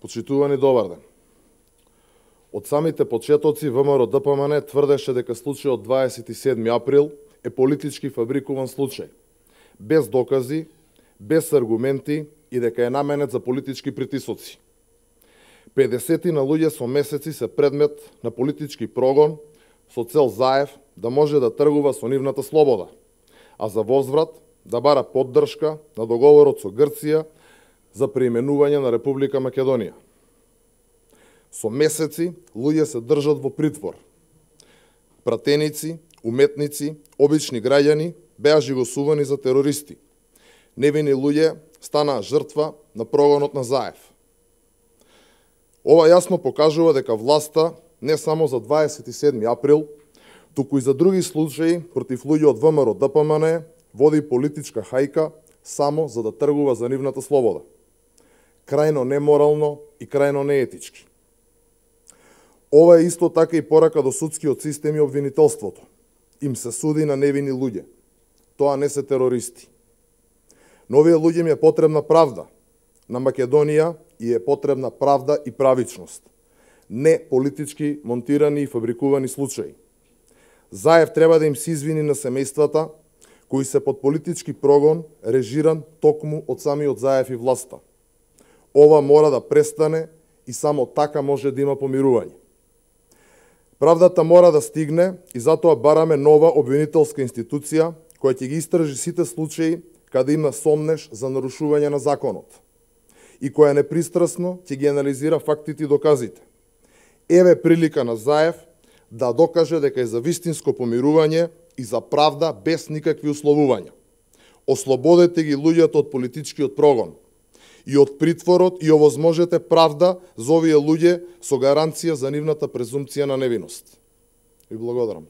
Почитувани, добар ден. Од самите почетоци ВМРО ДПМН тврдеше дека случајот 27 април е политички фабрикуван случај, без докази, без аргументи и дека е наменет за политички притисоци. 50 на луѓе со месеци се предмет на политички прогон со цел Заев да може да тргува со нивната слобода, а за возврат да бара поддршка на договорот со Грција за преименување на Република Македонија. Со месеци луѓе се држат во притвор. Пратеници, уметници, обични граѓани беа жигосувани за терористи. Невини луѓе станаа жртва на прогонот на Заев. Ова јасно покажува дека власта не само за 27 април, туку и за други случаи против луѓе од ВМРО ДПМН води политичка хајка само за да тргува за нивната слобода. Крајно неморално и крајно неетички. Ова е исто така и порака до судскиот систем и обвинителството. Им се суди на невини луѓе. Тоа не се терористи. На овие луѓе им е потребна правда. На Македонија и е потребна правда и правичност. Не политички монтирани и фабрикувани случаи. Заев треба да им се извини на семејствата кои се под политички прогон, режиран токму од самиот Заев и власта. Ова мора да престане и само така може да има помирување. Правдата мора да стигне и затоа бараме нова обвинителска институција која ќе ги истражи сите случаи каде има сомнеш за нарушување на законот и која непристрасно ќе ги анализира фактите и доказите. Еве прилика на Заев да докаже дека е за вистинско помирување и за правда без никакви условувања. Ослободете ги луѓето од политичкиот прогон и од притворот и овозможете правда за овие луѓе со гаранција за нивната презумпција на невиност. Ви благодарам.